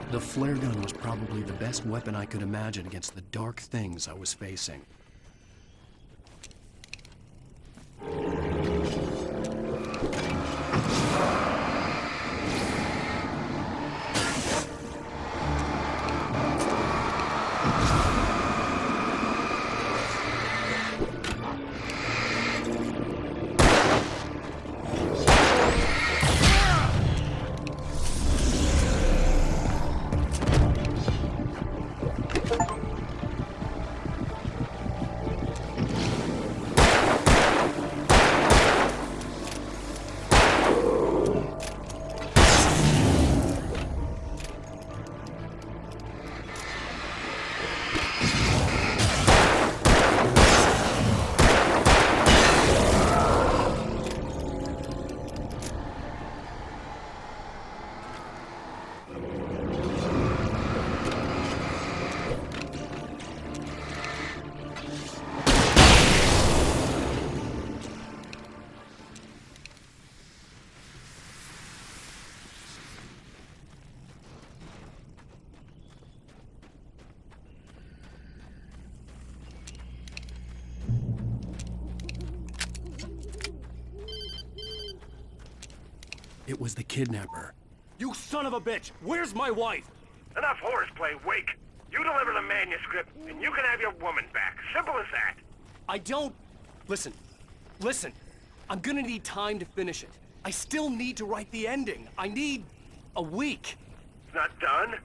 The flare gun was probably the best weapon I could imagine against the dark things I was facing. It was the kidnapper. You son of a bitch! Where's my wife? Enough horseplay, Wake. You deliver the manuscript, and you can have your woman back. Simple as that. I don't... Listen. Listen. I'm gonna need time to finish it. I still need to write the ending. I need... a week. It's not done.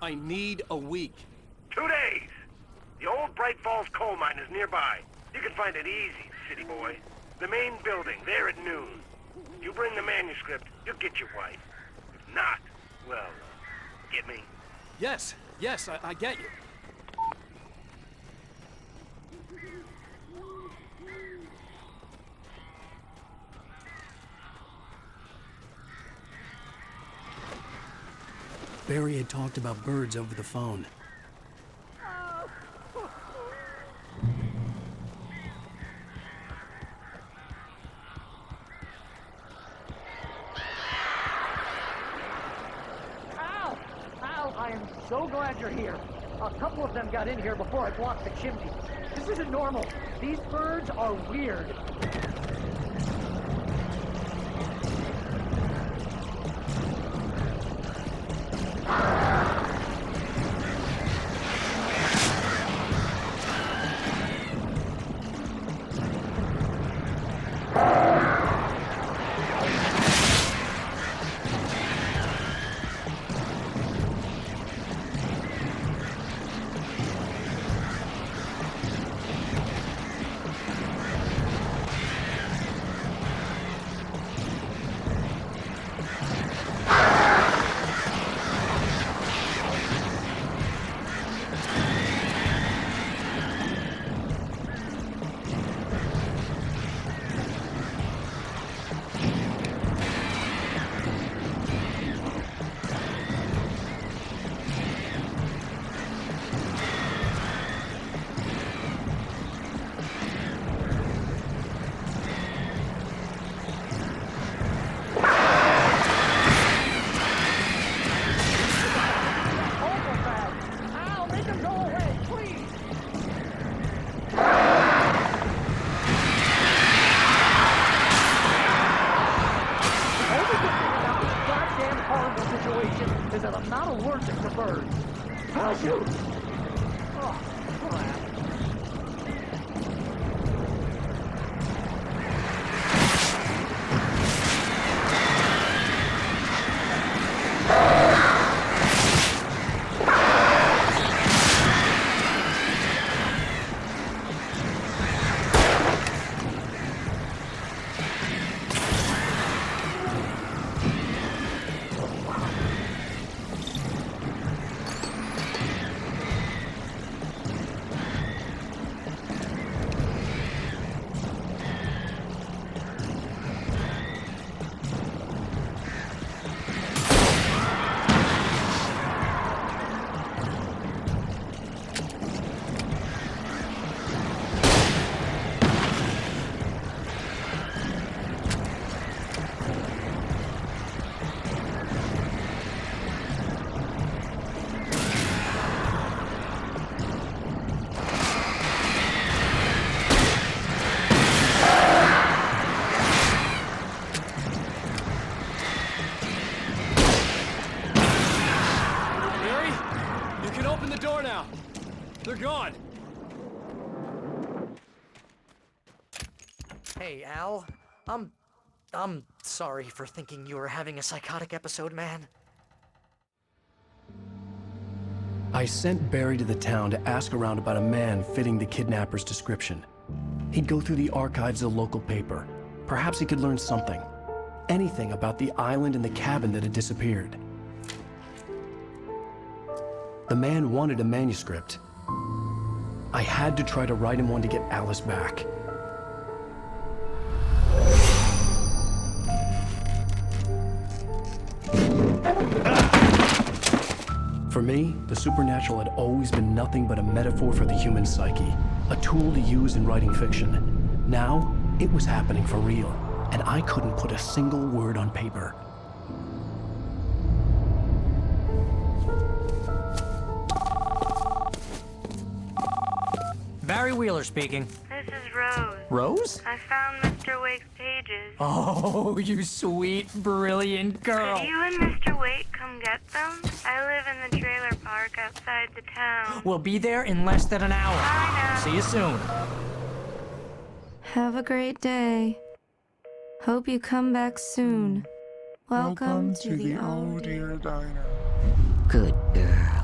I need a week. 2 days. The old Bright Falls coal mine is nearby. You can find it easy, city boy. The main building, there at noon. You bring the manuscript, you'll get your wife. If not, well, get me? Yes, I get you. Barry had talked about birds over the phone. I am so glad you're here. A couple of them got in here before I blocked the chimney. This isn't normal. These birds are weird. Is that I'm not allergic to birds. Oh, shoot! Oh, crap. Open the door now. They're gone. Hey, Al. I'm sorry for thinking you were having a psychotic episode, man. I sent Barry to the town to ask around about a man fitting the kidnapper's description. He'd go through the archives of the local paper. Perhaps he could learn something. Anything about the island and the cabin that had disappeared. The man wanted a manuscript. I had to try to write him one to get Alice back. For me, the supernatural had always been nothing but a metaphor for the human psyche, a tool to use in writing fiction. Now, it was happening for real, and I couldn't put a single word on paper. Barry Wheeler speaking. This is Rose. Rose? I found Mr. Wake's pages. Oh, you sweet, brilliant girl. Could you and Mr. Wake come get them? I live in the trailer park outside the town. We'll be there in less than an hour. Bye now. See you soon. Have a great day. Hope you come back soon. Welcome to the old dear diner. Good girl.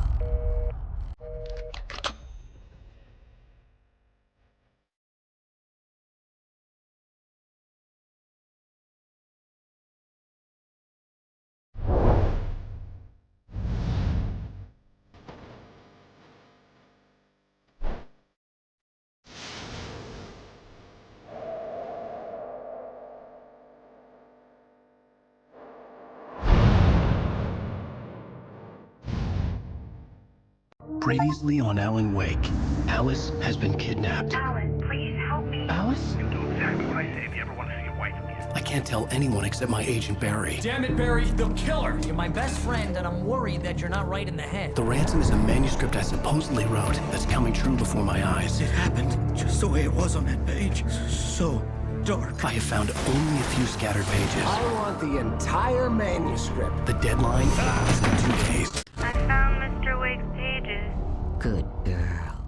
Previously on Alan Wake, Alice has been kidnapped. Alan, please help me. Alice? You do exactly what I say if you ever want to see your wife again. I can't tell anyone except my agent Barry. Damn it, Barry, they'll kill her. You're my best friend, and I'm worried that you're not right in the head. The ransom is a manuscript I supposedly wrote that's coming true before my eyes. It happened just the way it was on that page. So dark. I have found only a few scattered pages. I want the entire manuscript. The deadline is in 2 days. I found Mr. Wake's pages. Good girl.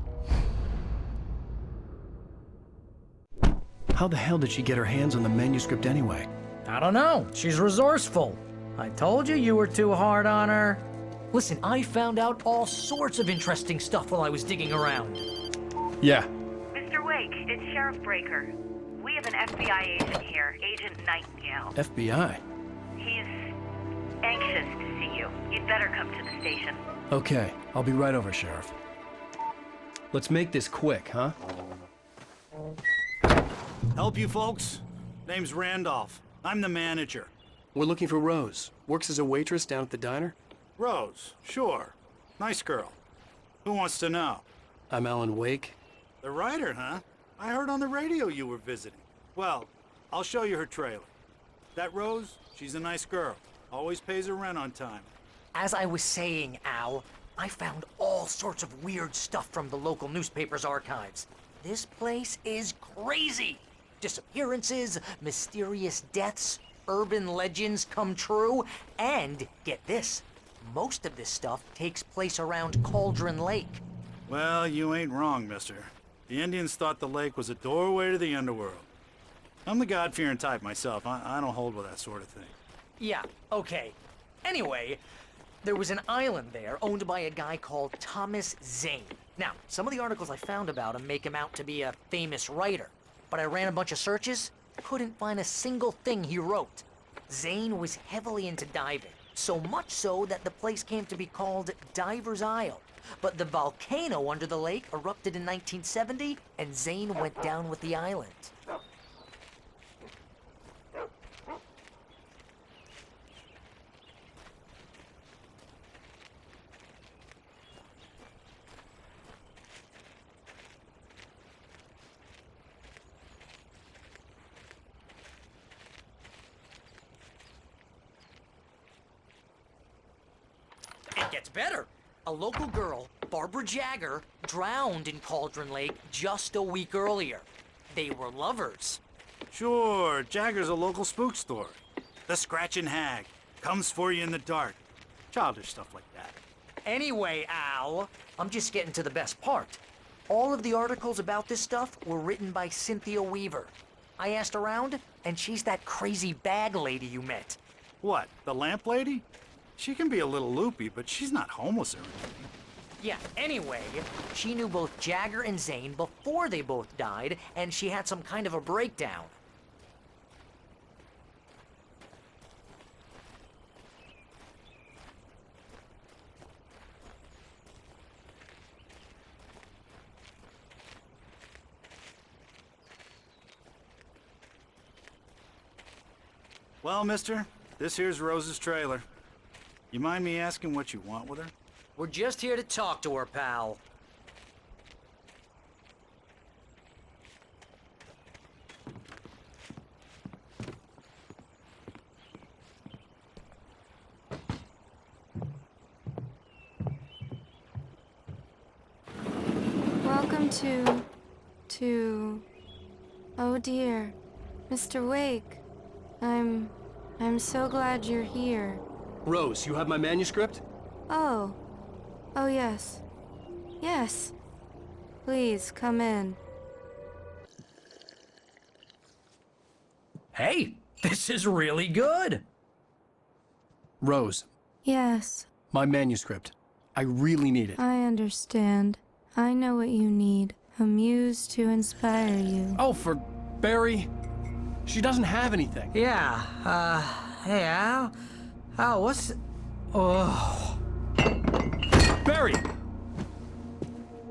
How the hell did she get her hands on the manuscript anyway? I don't know. She's resourceful. I told you were too hard on her. Listen, I found out all sorts of interesting stuff while I was digging around. Yeah. Mr. Wake, it's Sheriff Breaker. We have an FBI agent here, Agent Nightingale. FBI? He's anxious to see you. You'd better come to the station. Okay, I'll be right over, Sheriff. Let's make this quick, huh? Help you folks? Name's Randolph. I'm the manager. We're looking for Rose. Works as a waitress down at the diner. Rose, sure. Nice girl. Who wants to know? I'm Alan Wake. The writer, huh? I heard on the radio you were visiting. Well, I'll show you her trailer. That Rose, she's a nice girl. Always pays her rent on time. As I was saying, Al, I found all sorts of weird stuff from the local newspaper's archives. This place is crazy. Disappearances, mysterious deaths, urban legends come true, and get this, most of this stuff takes place around Cauldron Lake. Well, you ain't wrong, mister. The Indians thought the lake was a doorway to the underworld. I'm the God-fearing type myself. I don't hold with that sort of thing. Yeah, okay. Anyway, there was an island there owned by a guy called Thomas Zane. Now, some of the articles I found about him make him out to be a famous writer, but I ran a bunch of searches, couldn't find a single thing he wrote. Zane was heavily into diving, so much so that the place came to be called Diver's Isle. But the volcano under the lake erupted in 1970, and Zane went down with the island. It gets better. A local girl, Barbara Jagger, drowned in Cauldron Lake just a week earlier. They were lovers. Sure, Jagger's a local spook story. The Scratching Hag comes for you in the dark. Childish stuff like that. Anyway, Al, I'm just getting to the best part. All of the articles about this stuff were written by Cynthia Weaver. I asked around, and she's that crazy bag lady you met. What, the lamp lady? She can be a little loopy, but she's not homeless or anything. Yeah, anyway, she knew both Jagger and Zane before they both died, and she had some kind of a breakdown. Well, mister, this here's Rose's trailer. You mind me asking what you want with her? We're just here to talk to her, pal. Welcome to... Oh dear, Mr. Wake. I'm so glad you're here. Rose, you have my manuscript? Oh. Oh, yes. Yes. Please, come in. Hey, this is really good. Rose, Yes, my manuscript. I really need it. I understand. I know what you need. A muse to inspire you. Oh, for Barry? She doesn't have anything. Yeah, hey Al? Al, what's... Oh... Barry!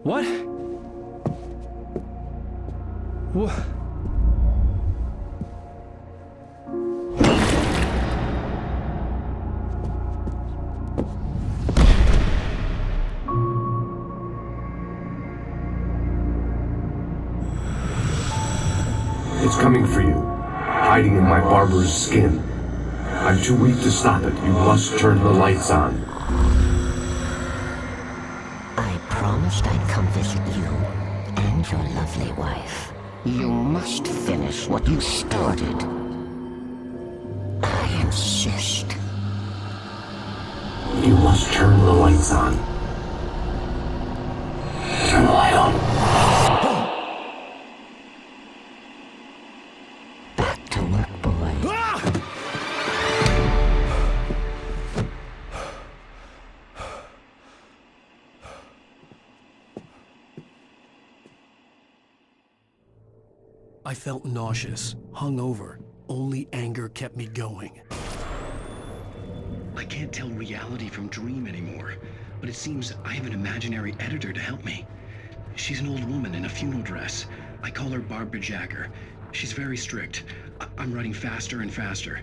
What? What? It's coming for you, hiding in my barber's skin. I'm too weak to stop it. You must turn the lights on. I promised I'd come visit you and your lovely wife. You must finish what you started. I insist. You must turn the lights on. Turn the light on. Back to work, boy. I felt nauseous, hungover. Only anger kept me going. I can't tell reality from dream anymore, but it seems I have an imaginary editor to help me. She's an old woman in a funeral dress. I call her Barbara Jagger. She's very strict. I'm writing faster and faster.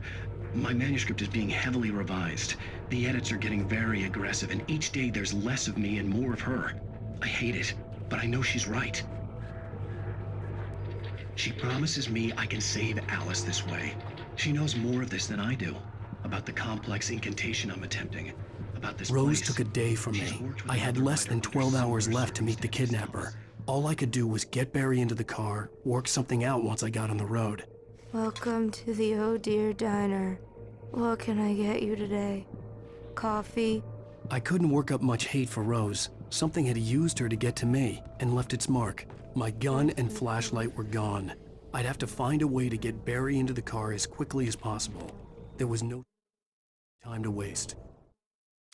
My manuscript is being heavily revised. The edits are getting very aggressive, and each day there's less of me and more of her. I hate it, but I know she's right. She promises me I can save Alice this way. She knows more of this than I do. About the complex incantation I'm attempting. About this Rose place. took a day from me. I had less than 12 hours left to meet the kidnapper. All I could do was get Barry into the car, work something out once I got on the road. Welcome to the Oh Dear Diner. What can I get you today? Coffee? I couldn't work up much hate for Rose. Something had used her to get to me and left its mark. My gun and flashlight were gone. I'd have to find a way to get Barry into the car as quickly as possible. There was no time to waste.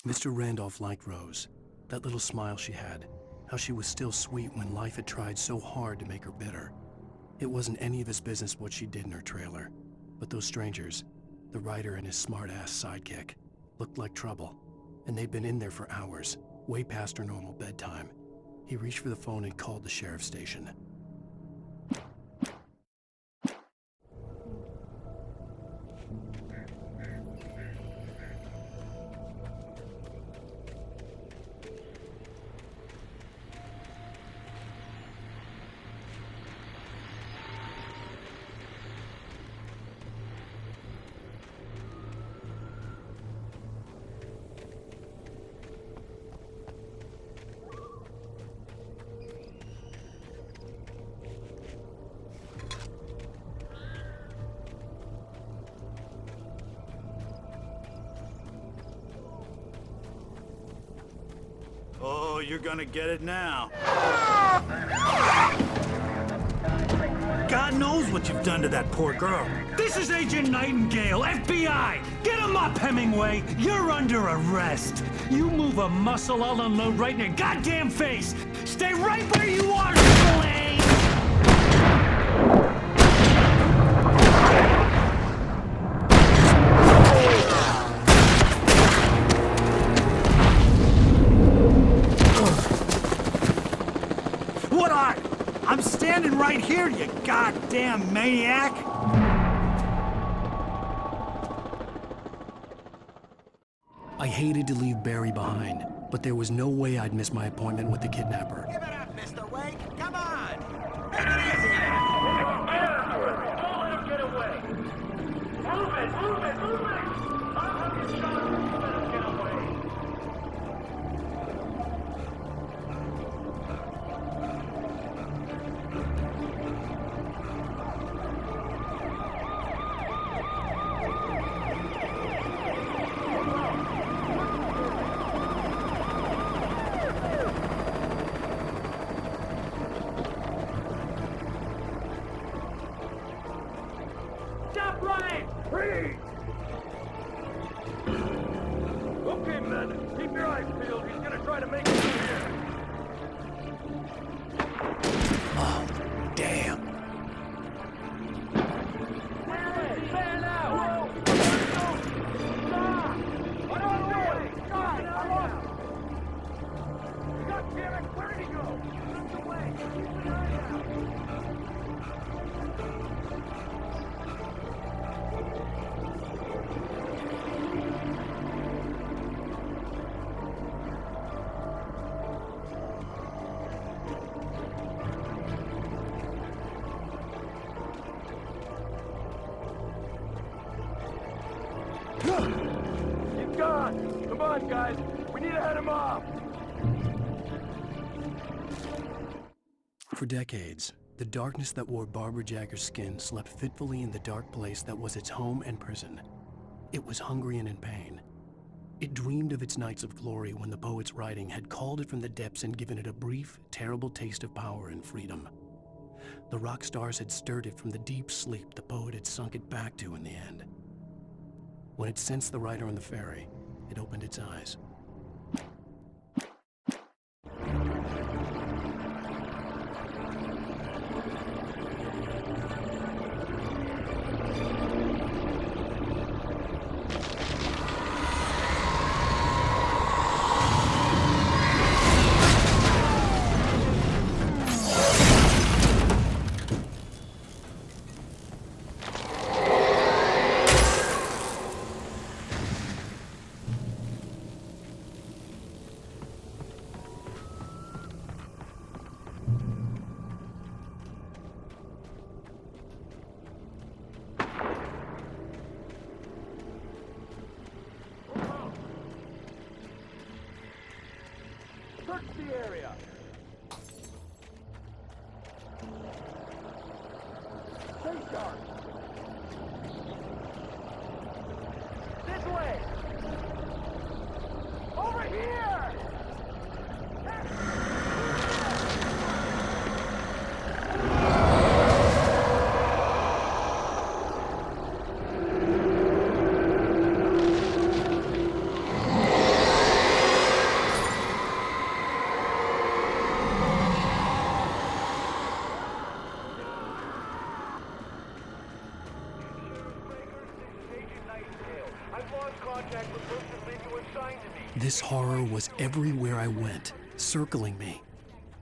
Mr. Randolph liked Rose. That little smile she had. How she was still sweet when life had tried so hard to make her bitter. It wasn't any of his business what she did in her trailer. But those strangers, the writer and his smart-ass sidekick, looked like trouble. And they'd been in there for hours, way past her normal bedtime. He reached for the phone and called the sheriff's station. Oh, you're gonna get it now. God knows what you've done to that poor girl. This is Agent Nightingale, FBI! Get him up, Hemingway! You're under arrest! You move a muscle, I'll unload right in your goddamn face! Stay right where you are, Triple A! What are? I'm standing right here, you goddamn maniac! I hated to leave Barry behind, but there was no way I'd miss my appointment with the kidnapper. Give it up, Mr. Wake. Come on. Take it easy now. Don't let him get away. Move it, move it, move it! I'll have you shot if you let him get away. Stop running! Freeze! Okay, men, keep your eyes peeled. He's gonna try to make it through here. Oh, damn. Man out! Stop! What are you doing? Stop! I lost him! God damn it! Where did he go? Look away! Keep an eye out! He's gone! Come on, guys! We need to head him off! For decades, the darkness that wore Barbara Jagger's skin slept fitfully in the dark place that was its home and prison. It was hungry and in pain. It dreamed of its nights of glory when the poet's writing had called it from the depths and given it a brief, terrible taste of power and freedom. The rock stars had stirred it from the deep sleep the poet had sunk it back to in the end. When it sensed the writer on the ferry, it opened its eyes. Search the area! Stay sharp! This way! Over here! This horror was everywhere I went, circling me.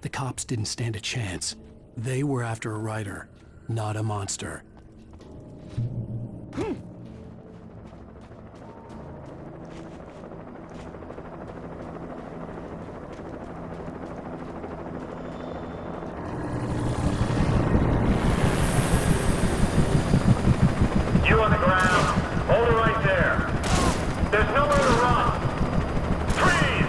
The cops didn't stand a chance. They were after a writer, not a monster. You on the ground. Hold it right there. There's nowhere to run. Freeze!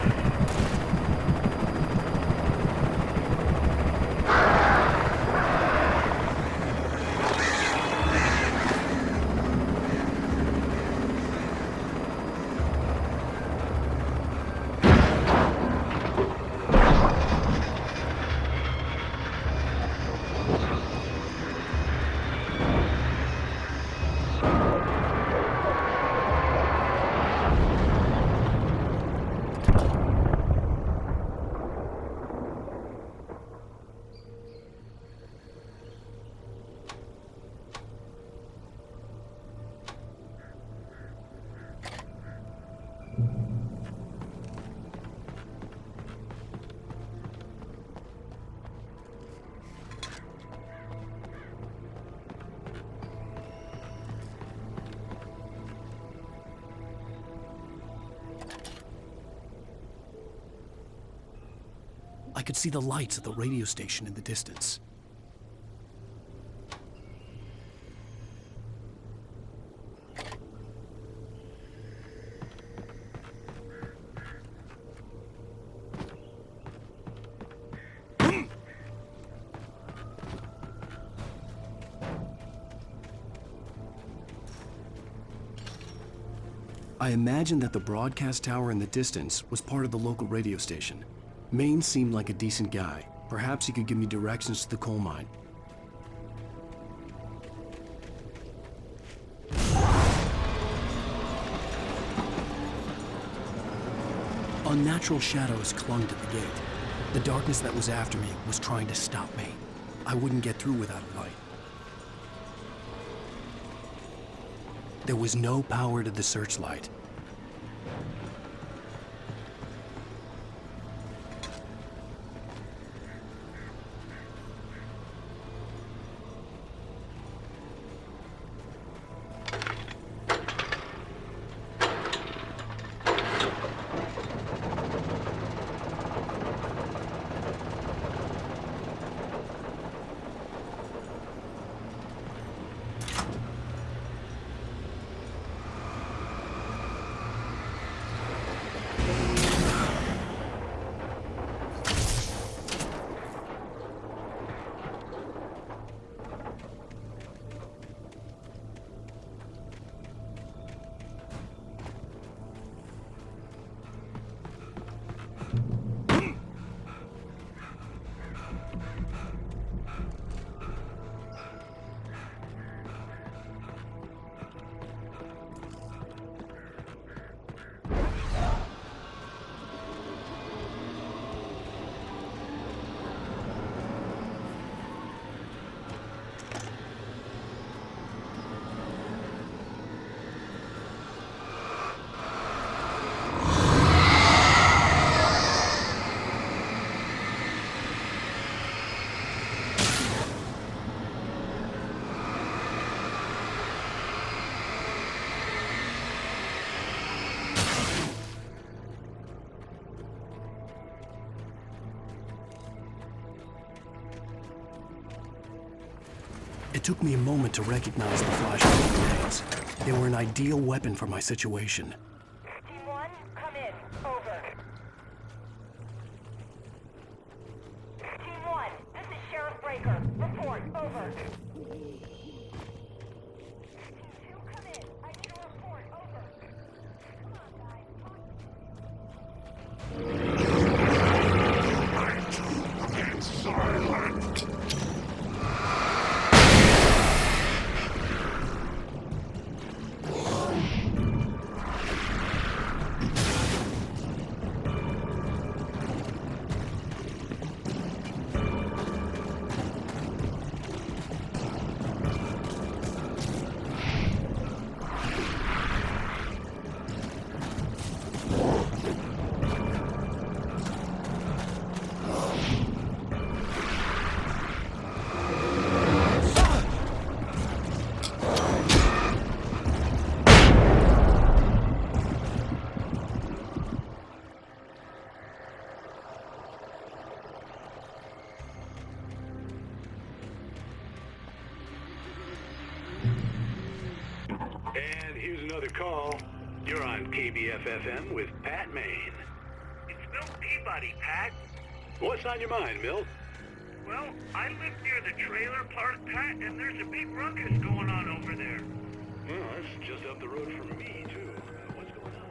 could see the lights of the radio station in the distance. I imagined that the broadcast tower in the distance was part of the local radio station. Maine seemed like a decent guy. Perhaps he could give me directions to the coal mine. Unnatural shadows clung to the gate. The darkness that was after me was trying to stop me. I wouldn't get through without a light. There was no power to the searchlight. It took me a moment to recognize the flashbang grenades. They were an ideal weapon for my situation. Team 1, come in. Over. Team 1, this is Sheriff Breaker. Report. Over. Team 2, come in. I need a report. Over. Come on, guys. Get silent! And here's another call. You're on KBF-FM with Pat Maine. It's Milt Peabody, Pat. What's on your mind, Milt? Well, I live near the trailer park, Pat, and there's a big ruckus going on over there. Well, that's just up the road from me, too. What's going on?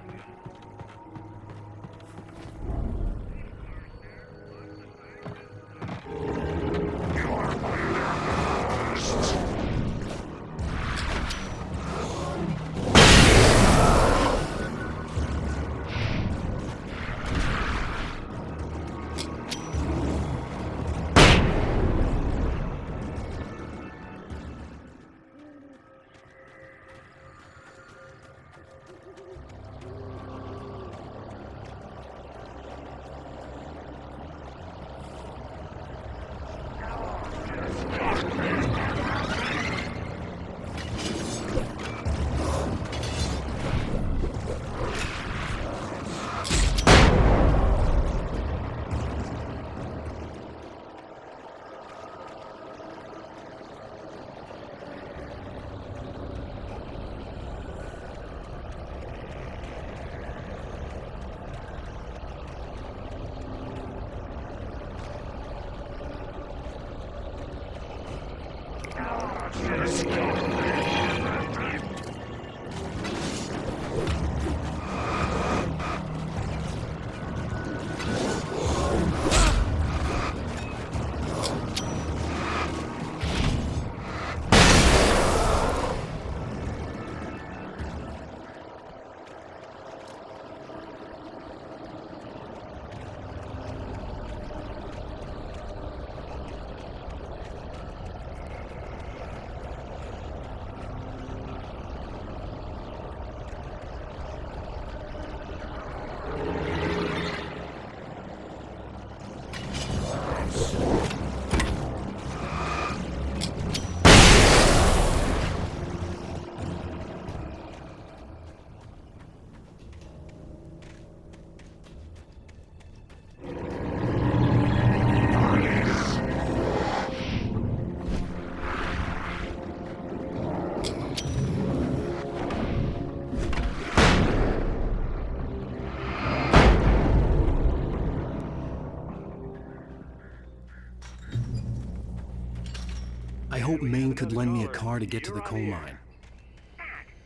hope Maine could lend me a car to get to the coal mine.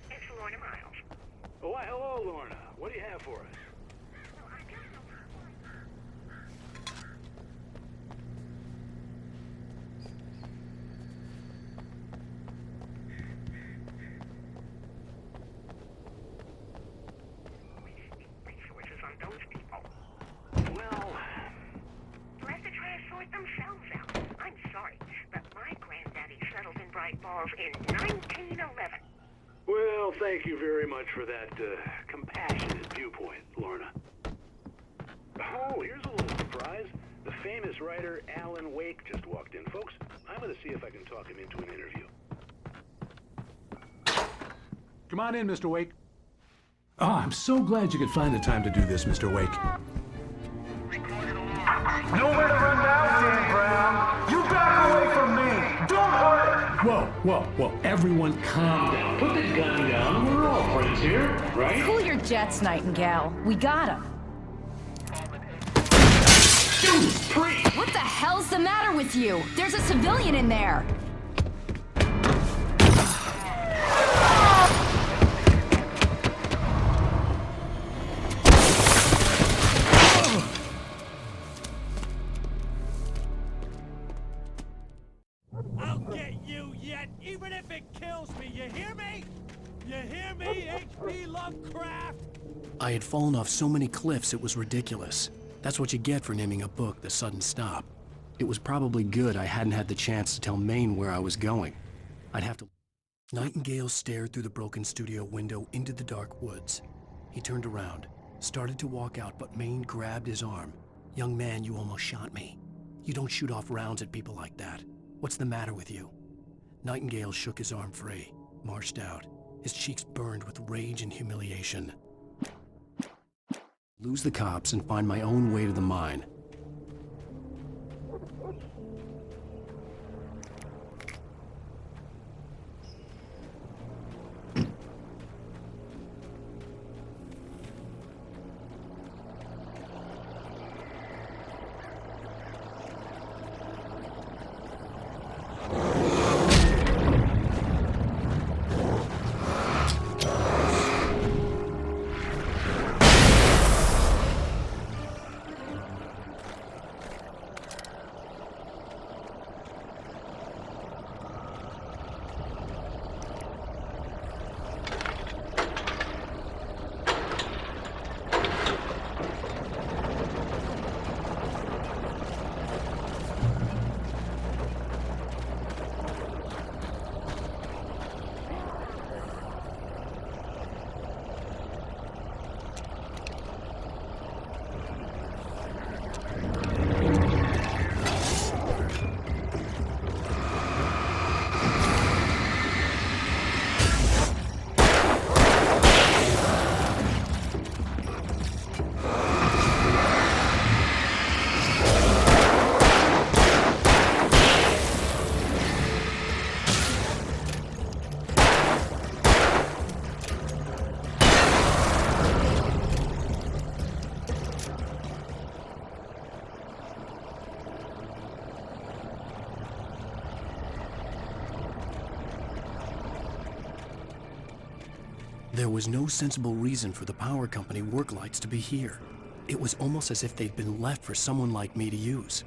It's Lorna Miles. Oh, why, hello, Lorna. What do you have for us? Resources on those people. Well, you'll have to try to sort themselves out. I'm sorry, but my granddaddy settled in Bright Falls in 1911. Well, thank you very much for that compassionate viewpoint, Lorna. Oh, here's a little surprise. The famous writer Alan Wake just walked in. Folks, I'm going to see if I can talk him into an interview. Come on in, Mr. Wake. Oh, I'm so glad you could find the time to do this, Mr. Wake. Nowhere to run now, Dan Brown. You back away from me. Don't hurt it. Whoa. Everyone calm down. Put the gun down. We're all friends here, right? Cool your jets, Nightingale. We got him. What the hell's the matter with you? There's a civilian in there. I'll get you yet, even if it kills me. You hear me? You hear me, H.P. Lovecraft? I had fallen off so many cliffs it was ridiculous. That's what you get for naming a book The Sudden Stop. It was probably good I hadn't had the chance to tell Maine where I was going. I'd have to... Nightingale stared through the broken studio window into the dark woods. He turned around, started to walk out, but Maine grabbed his arm. "Young man, you almost shot me. You don't shoot off rounds at people like that. What's the matter with you?" Nightingale shook his arm free, marched out. His cheeks burned with rage and humiliation. Lose the cops and find my own way to the mine. There was no sensible reason for the power company work lights to be here. It was almost as if they'd been left for someone like me to use.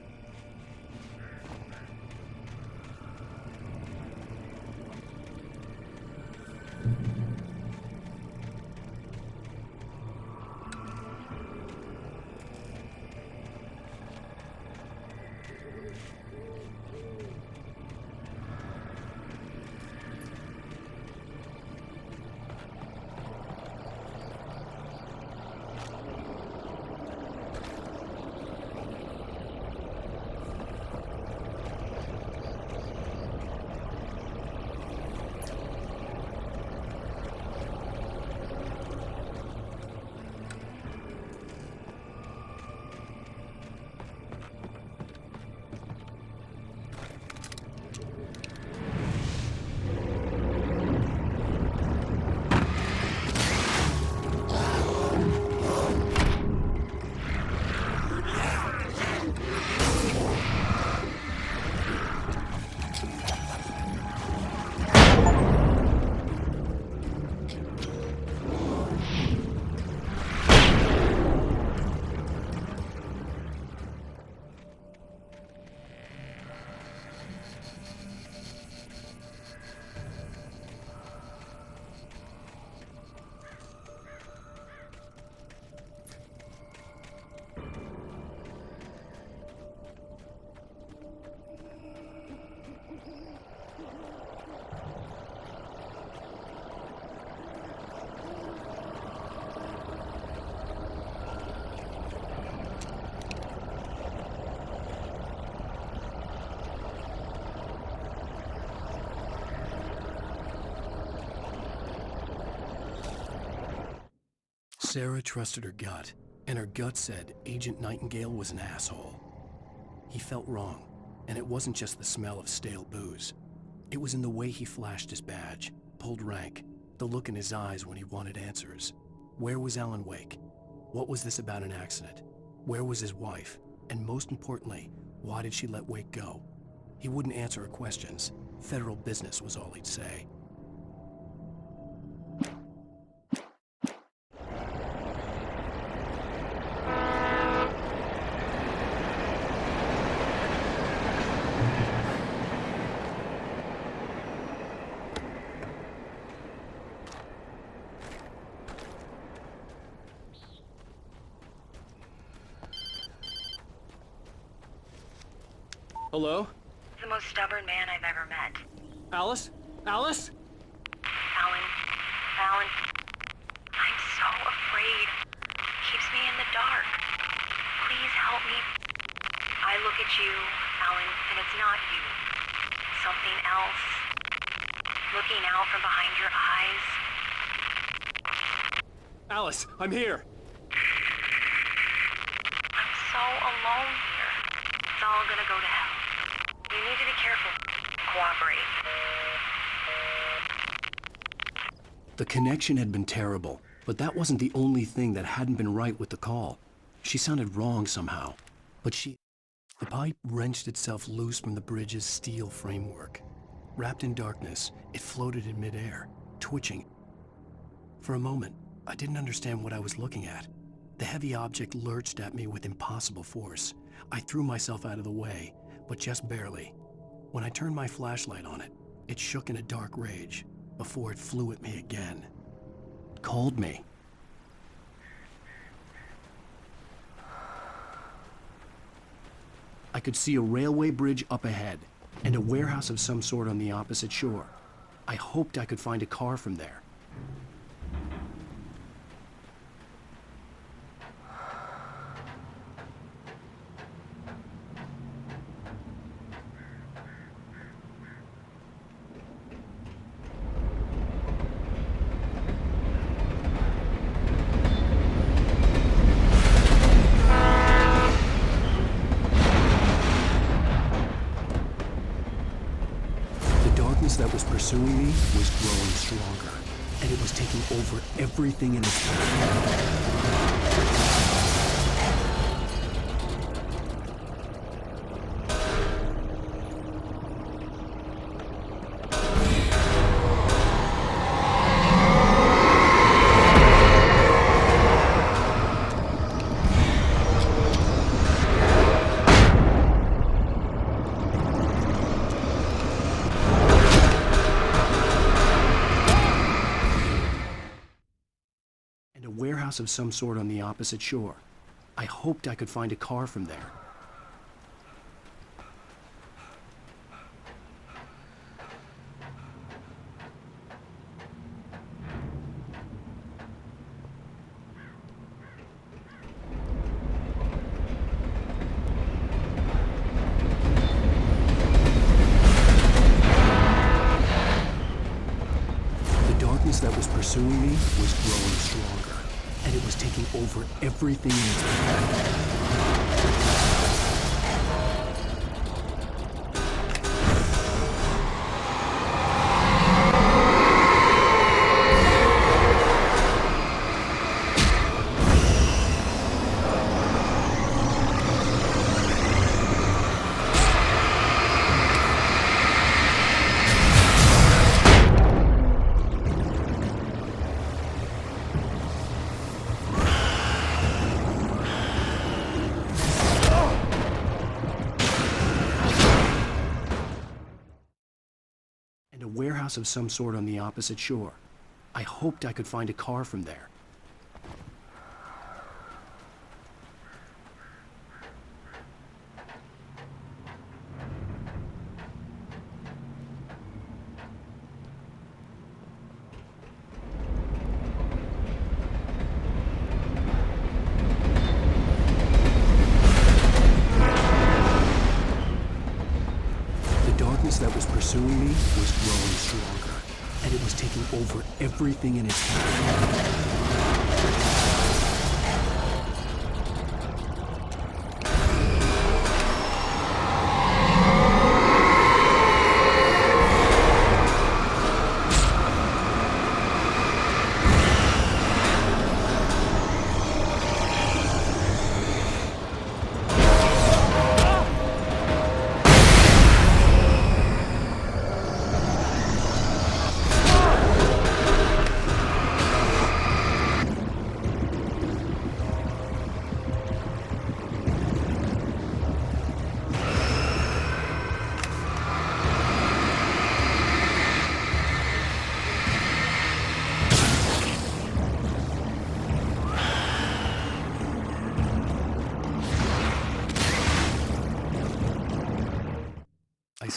Sarah trusted her gut, and her gut said Agent Nightingale was an asshole. He felt wrong, and it wasn't just the smell of stale booze. It was in the way he flashed his badge, pulled rank, the look in his eyes when he wanted answers. Where was Alan Wake? What was this about an accident? Where was his wife? And most importantly, why did she let Wake go? He wouldn't answer her questions. Federal business was all he'd say. Hello? The most stubborn man I've ever met. Alice? Alice? Alan. I'm so afraid. Keeps me in the dark. Please help me. I look at you, Alan, and it's not you. Something else. Looking out from behind your eyes. Alice, I'm here. I'm so alone here. It's all gonna go to hell. You need to be careful. Cooperate. The connection had been terrible, but that wasn't the only thing that hadn't been right with the call. She sounded wrong somehow, but The pipe wrenched itself loose from the bridge's steel framework. Wrapped in darkness, it floated in midair, twitching. For a moment, I didn't understand what I was looking at. The heavy object lurched at me with impossible force. I threw myself out of the way, but just barely. When I turned my flashlight on it, it shook in a dark rage before it flew at me again. It called me. I could see a railway bridge up ahead and a warehouse of some sort on the opposite shore. I hoped I could find a car from there. That was pursuing me was growing stronger, and it was taking over everything in its path. Of some sort on the opposite shore. I hoped I could find a car from there. The darkness that was pursuing me was growing stronger, and it was taking over everything in its path. Warehouse of some sort on the opposite shore. I hoped I could find a car from there. That was pursuing me was growing stronger, and it was taking over everything in its path.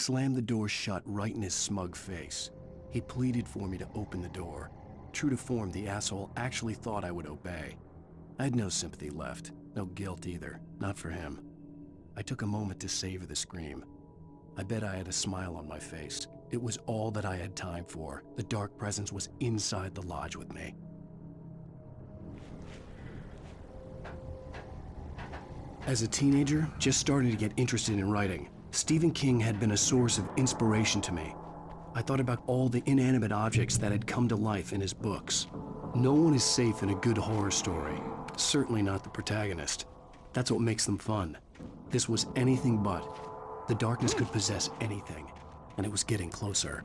slammed the door shut right in his smug face. He pleaded for me to open the door. True to form, the asshole actually thought I would obey. I had no sympathy left, no guilt either, not for him. I took a moment to savor the scream. I bet I had a smile on my face. It was all that I had time for. The dark presence was inside the lodge with me. As a teenager, just starting to get interested in writing, Stephen King had been a source of inspiration to me. I thought about all the inanimate objects that had come to life in his books. No one is safe in a good horror story. Certainly not the protagonist. That's what makes them fun. This was anything but. The darkness could possess anything, and it was getting closer.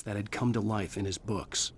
That had come to life in his books.